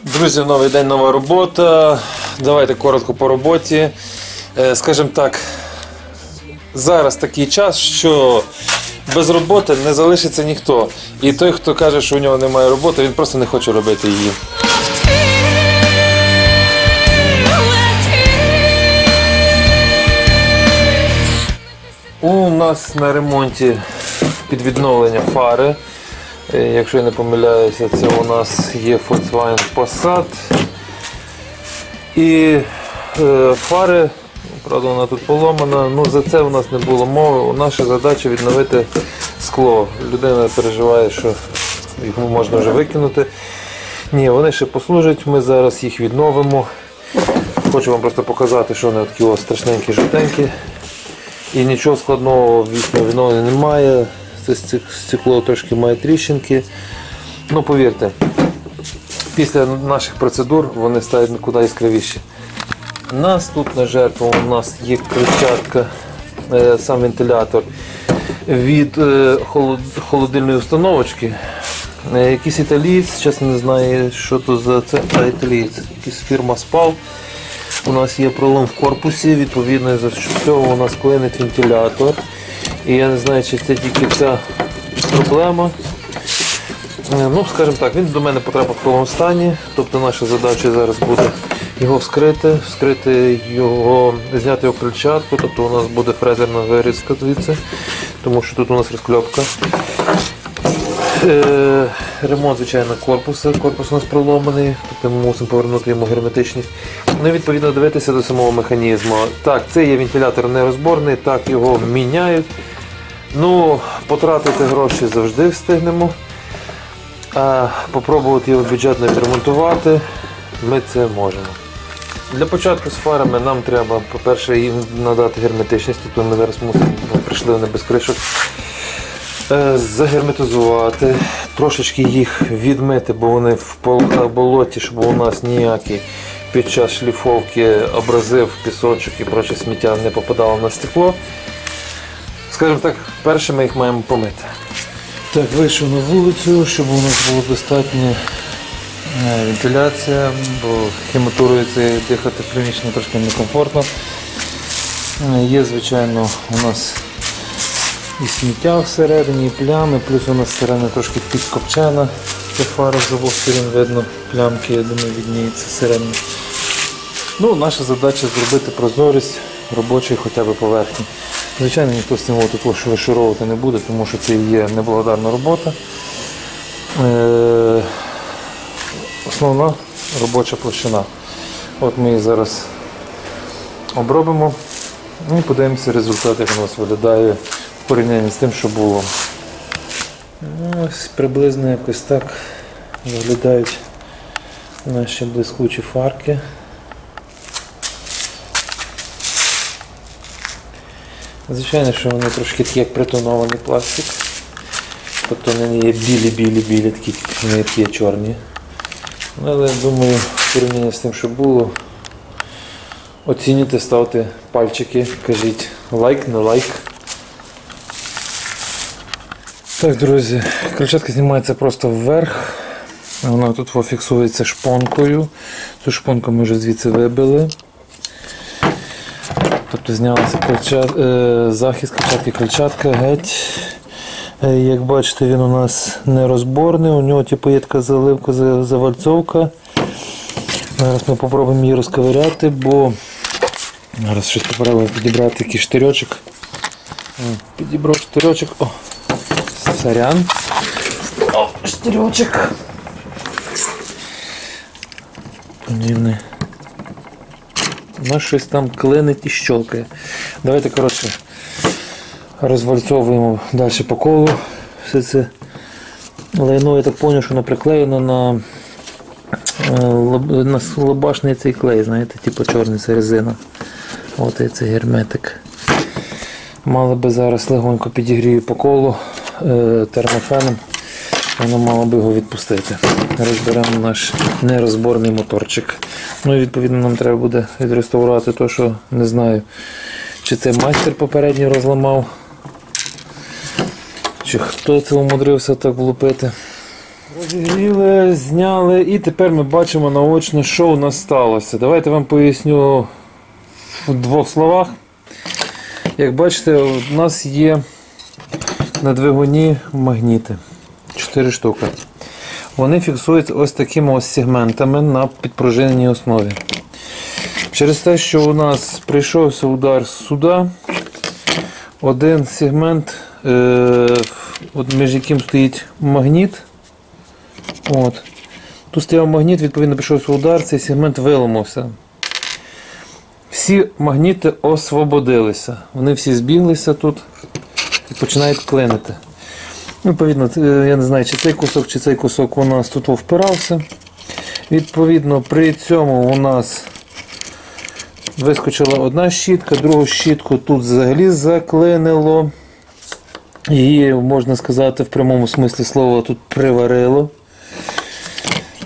Друзі, новий день, нова робота. Давайте коротко по роботі. Скажімо так, зараз такий час, що без роботи не залишиться ніхто. І той, хто каже, що у нього немає роботи, він просто не хоче робити її. У нас на ремонті під відновлення фари. Якщо я не помиляюся, це у нас є Volkswagen Passat. І фари, правда, вона тут поломана, ну за це у нас не було мови. Наша задача відновити скло. Людина переживає, що їх можна вже викинути. Ні, вони ще послужать, ми зараз їх відновимо. Хочу вам просто показати, що вони такі ось страшненькі, жовтенькі. І нічого складного в їхньому відновленні немає. Це стекло трошки має тріщинки. Ну повірте, після наших процедур вони стають куди яскравіші. Наступна жертва у нас є кричатка, сам вентилятор від холодильної установочки. Якийсь італієць, чесно не знаю, що то за це італієць, якась фірма Spal. У нас є пролом в корпусі, відповідно за цього у нас клинить вентилятор. І я не знаю, чи це тільки ця проблема. Ну, скажімо так, він до мене потрапив в такому стані. Тобто наша задача зараз буде його вскрити його, зняти його крильчатку. Тобто у нас буде фрезерна вирізка звідси, тому що тут у нас розкльопка. Ремонт, звичайно, корпусу. Корпус у нас проломаний, тобто ми мусимо повернути йому герметичність. Ну і відповідно дивитися до самого механізму. Так, це є вентилятор нерозборний, так його міняють. Ну, потратити гроші завжди встигнемо. А попробувати його бюджетно відремонтувати ми це можемо. Для початку з фарами нам треба, по-перше, їм надати герметичність, тобто ми зараз прийшли вони без кришок. Загерметизувати, трошечки їх відмити, бо вони в болоті, щоб у нас ніякий під час шліфовки абразив, пісочок і проче сміття не попадало на стекло. Скажімо так, перше ми їх маємо помити. Так, вийшов на вулицю, щоб у нас була достатня вентиляція, бо хіматурою це дихати в приміщенні трошки некомфортно. Є, звичайно, у нас і сміття всередині, і плями, плюс у нас всередині трошки підкопчена. Це фара з обох сторін видно, плямки, я думаю, відніються всередині. Ну, наша задача зробити прозорість робочої хоча б поверхні. Звичайно, ніхто з цим тут вишуровувати не буде, тому що це є неблагодарна робота. Основна робоча площина. От ми її зараз обробимо і подивимося результат, як у нас виглядає в порівнянні з тим, що було. Ось приблизно якось так виглядають наші блискучі фарки. Звичайно, що вони трошки такі, як притонований пластик. Тобто вони є білі-білі-білі, такі не є чорні. Але я думаю, в порівнянні з тим, що було, оцінюйте, ставте пальчики, кажіть лайк, не лайк. Так, друзі, крильчатка знімається просто вверх. Вона тут фіксується шпонкою. Цю шпонку ми вже звідси вибили. Тобто знялася захист крильчатки, крильчатка геть. Як бачите, він у нас нерозборний, у нього типу, є така заливка, завальцовка. Зараз ми спробуємо її розковиряти, бо зараз щось поправимо підібрати такий штирьочок. Підібрав штирьочок. О, сорян. О, штирьочок. Подивний. У нас щось там клинить і щелкає. Давайте, коротше, розвальцовуємо далі по колу все це лайно. Я так зрозумів, що воно приклеєно на лобашний цей клей, знаєте, типу чорний, це резина. От і цей герметик. Мали би зараз легонько підігрію по колу термофеном, воно мало би його відпустити. Розберемо наш нерозборний моторчик. Ну і відповідно нам треба буде відреставрувати те, що не знаю, чи це майстер попередній розламав, чи хто це умудрився так влупити. Розігріли, зняли і тепер ми бачимо наочно, що у нас сталося. Давайте вам поясню в двох словах. Як бачите, у нас є на двигуні магніти. 4 штуки. Вони фіксуються ось такими ось сегментами на підпружиненій основі. Через те, що у нас прийшовся удар сюди, один сегмент, між яким стоїть магніт. Тут стояв магніт, відповідно прийшовся удар, цей сегмент виламався. Всі магніти освободилися. Вони всі збіглися тут і починають клинити. Відповідно, я не знаю, чи цей кусок у нас тут впирався. Відповідно, при цьому у нас вискочила одна щітка, другу щітку тут взагалі заклинило. Її, можна сказати, в прямому смислі слова тут приварило.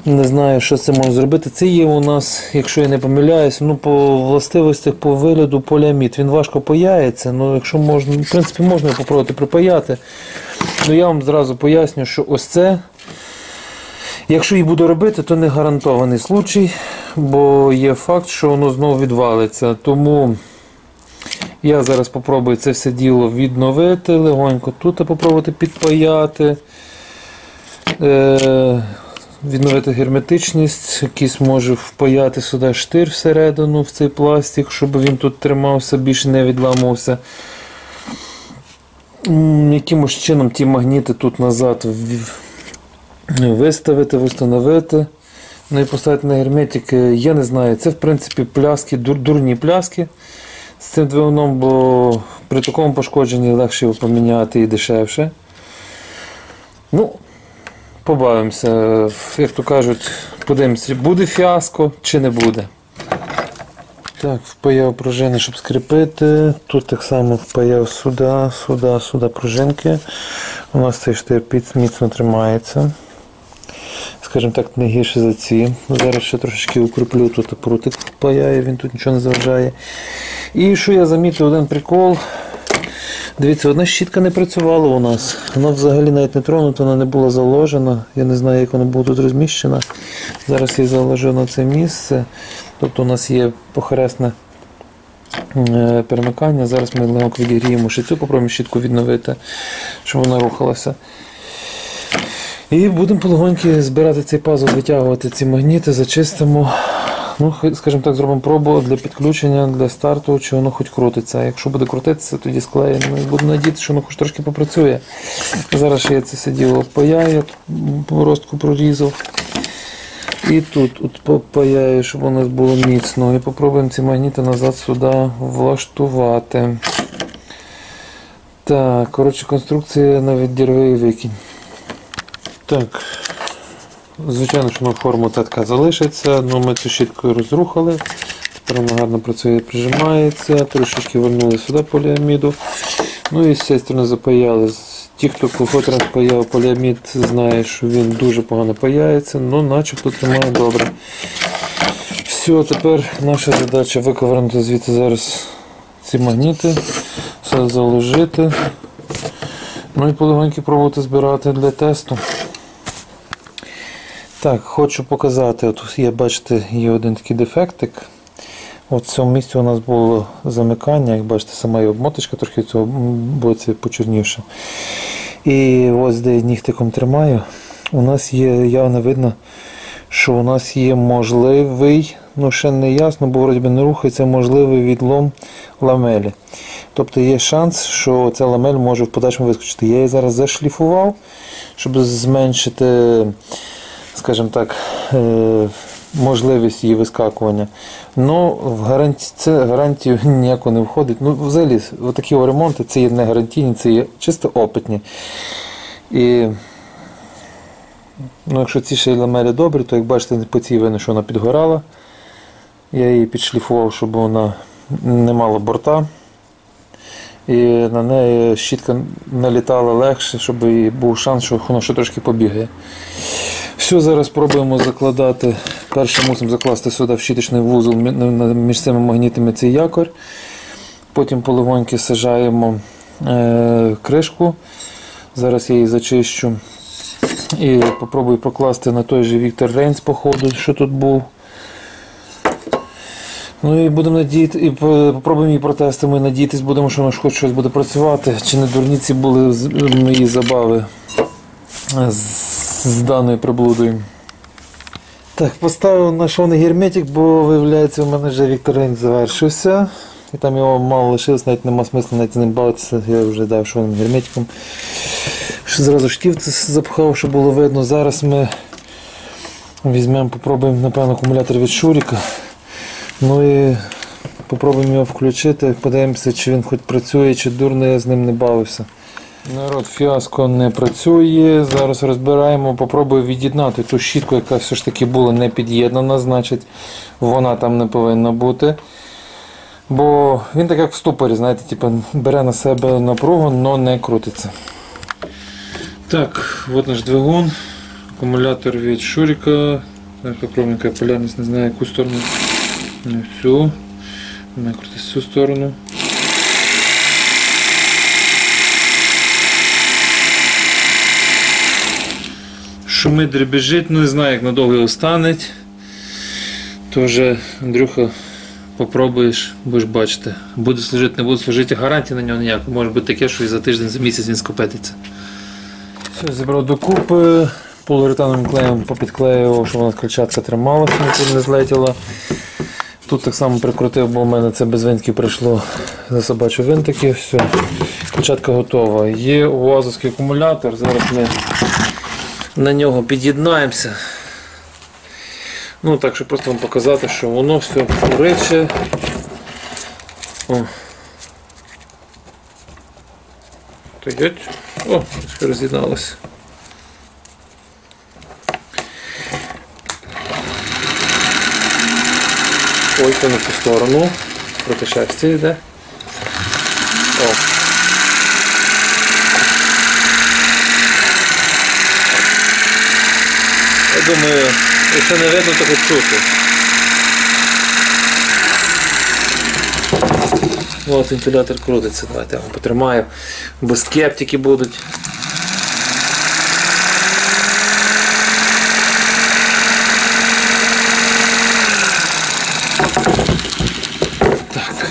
Не знаю, що це може зробити. Це є у нас, якщо я не помиляюсь, по властивостях, по вигляду поліамід. Він важко паяється, якщо можна, в принципі, можна його попробувати припаяти. Я вам зразу поясню, що ось це, якщо її буду робити, то не гарантований случай, бо є факт, що воно знову відвалиться. Тому я зараз спробую це все діло відновити, легонько тут попробувати підпаяти. Відновити герметичність, якийсь може впаяти сюди штир всередину, в цей пластик, щоб він тут тримався, більше не відламався. Якимось чином ті магніти тут назад виставити, встановити. І поставити на герметик, я не знаю, це в принципі пляски, дурні пляски з цим двигуном, бо при такому пошкодженні легше його поміняти і дешевше. Побавимося, як то кажуть, подивимося, буде фіаско чи не буде. Так, впаяв пружини, щоб скріпити. Тут так само впаяв сюди пружинки. У нас цей штир міцно тримається. Скажімо так, не гірше за ці. Зараз ще трошечки укріплю, тут прутик впаяю, він тут нічого не заважає. І що я замітив, один прикол. Дивіться, одна щітка не працювала у нас. Вона взагалі навіть не тронута, вона не була заложена. Я не знаю, як вона буде тут розміщена. Зараз я її заложу на це місце. Тобто у нас є похресне перемикання. Зараз ми легко відігріємо ще цю, попробуємо щітку відновити, щоб вона рухалася. І будемо полегоньки збирати цей пазл, витягувати ці магніти, зачистимо. Скажімо так, зробимо пробу для підключення, для старту, чи воно хоч крутиться. Якщо буде крутитися, тоді склеїмо. Буду надіятися, що воно хоч трошки попрацює. Зараз я це все діло паяю, ростку прорізав. І тут попаяю, щоб у нас було міцно. І попробуємо ці магніти назад сюди влаштувати. Так, коротше, конструкція на відірви і викинь. Так. Звичайно, що форма ця така залишиться, ми цю щіткою розрухали, тепер вона гарно працює, прижимається, трошечки вернули сюди поліаміду, і з цієї сторони запаяли. Ті, хто хоч раз паяв поліамід, знає, що він дуже погано паяється, начебто тримає добре. Все, тепер наша задача виковернути звідси зараз ці магніти, все заложити, і полегоньки пробувати збирати для тесту. Так, хочу показати, тут є, бачите, є один такий дефектик. В цьому місці у нас було замикання, як бачите, сама і обмоточка трохи в цьому боці почорнівша. І ось де нігтиком тримаю, у нас є, явно видно, що у нас є можливий, ще не ясно, бо вроді не рухається, можливий відлом ламелі. Тобто є шанс, що ця ламель може в подальшому вискочити. Я її зараз зашліфував, щоб зменшити, скажімо так, можливість її вискакування. В гарантію ніяко не входить. Взагалі, такі ремонти, це є не гарантійні, це є чисто опитні. І якщо ці ще ламелі добрі, то як бачите, по цій видно, що вона підгорала. Я її підшліфував, щоб вона не мала борта. І на неї щітка налітала легше, щоб був шанс, що воно ще трошки побігає. Все, зараз спробуємо закладати. Перше мусимо закласти сюди в щіточний вузол між цими магнітами цей якорь. Потім полегоньки сажаємо кришку. Зараз я її зачищу. І попробую прокласти на той же Віктор Рейнс, походу, що тут був. Ну і будемо надіяти, і попробуємо її протестимо і надіятись будемо, що хоч щось буде працювати. Чи не дурниці були мої забави з даною приблудою. Так, поставив на шовний герметик, бо виявляється, у мене вже Віктор Рейнс завершився. І там його мало лишилось, навіть нема смисла навіть з ним бавитися, я вже дав шовним герметиком. Зразу штівці запхав, щоб було видно. Зараз ми візьмемо, попробуємо, напевно, акумулятор від Шуріка. Ну і попробуємо його включити, подивимося, чи він хоч працює, чи дурно я з ним не бавився. Народ, фіаско не працює. Зараз розбираємо, попробую від'єднати ту щітку, яка все ж таки була не під'єднана, значить вона там не повинна бути. Бо він так як в ступорі, знаєте, типу, бере на себе напругу, але не крутиться. Так, от наш двигун, акумулятор від Шуріка. Попробуємо, яка полярність, не знаю, яку сторону. Не всю. Має крутитися цю сторону. Шумить, дребіжить, ну не знаю, як надовго його станеть. То вже, Андрюха, попробуєш, будеш бачити. Буде служити, не буде служити, гарантії на нього ніякої. Може бути таке, що і за тиждень, за місяць він скопититься. Все, зібрав докупи, поліуретановим клеєм попідклеював, щоб вона крильчатка трималася, нікуди не злетіла. Тут так само прикрутив, бо в мене це без винтиків прийшло за собачі винтики. Все, крильчатка готова. Є УАЗовський акумулятор, зараз ми на нього під'єднаємося. Ну так, щоб просто вам показати, що воно все куриче. О, все роз'єдналося. Ой, це на цю сторону. Проти шерсті йде. О. Я думаю, якщо не видно, то хоч чути. Ось вентилятор крутиться, давайте я вам потримаю, бо скептики будуть. Так.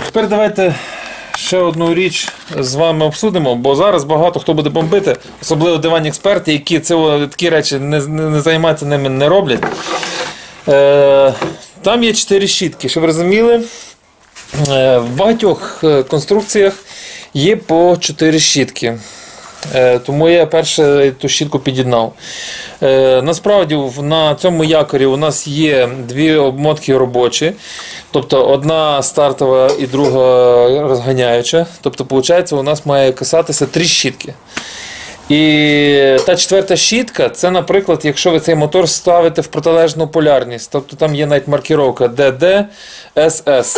Тепер давайте ще одну річ з вами обсудимо, бо зараз багато хто буде бомбити, особливо диванні експерти, які такі речі не займаються ними, не роблять. Там є 4 щітки, щоб ви розуміли, в багатьох конструкціях є по 4 щітки. Тому я перше ту щітку під'єднав. Насправді на цьому якорі у нас є 2 обмотки робочі, тобто одна стартова і друга розганяюча. Тобто, виходить, у нас має касатися 3 щітки. І та 4-та щітка, це, наприклад, якщо ви цей мотор ставите в протилежну полярність, тобто там є навіть маркіровка DD, SS.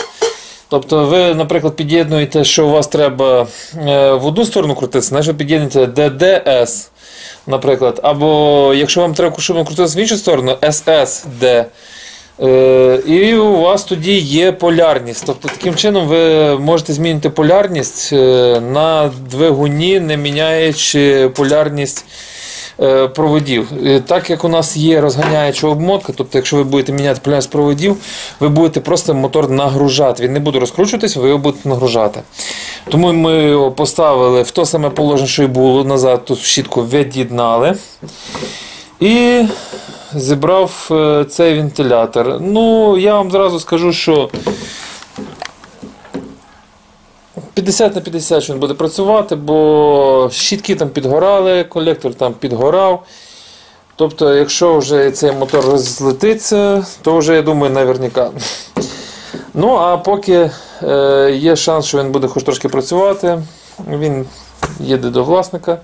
Тобто ви, наприклад, під'єднуєте, що у вас треба в одну сторону крутитися, значить ви під'єднуєте DDS, наприклад. Або якщо вам треба, щоб крутитися в іншу сторону, SSD. І у вас тоді є полярність. Тобто таким чином ви можете змінити полярність на двигуні, не міняючи полярність проводів. Так як у нас є розганяюча обмотка, тобто якщо ви будете міняти полярність проводів, ви будете просто мотор нагружати. Він не буде розкручуватися, ви його будете нагружати. Тому ми його поставили в те саме положення, що і було назад, тут щітку від'єднали. І зібрав цей вентилятор. Ну, я вам зразу скажу, що 50 на 50 що він буде працювати, бо щітки там підгорали, колектор там підгорав. Тобто, якщо вже цей мотор розлетиться, то вже, я думаю, наверняка. Ну, а поки є шанс, що він буде хоч трошки працювати, він їде до власника.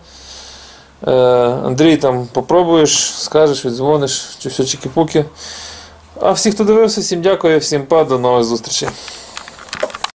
Андрій, там попробуєш, скажеш, віддзвониш, чи все чики-пуки. А всі, хто дивився, всім дякую, всім па, до нових зустрічей.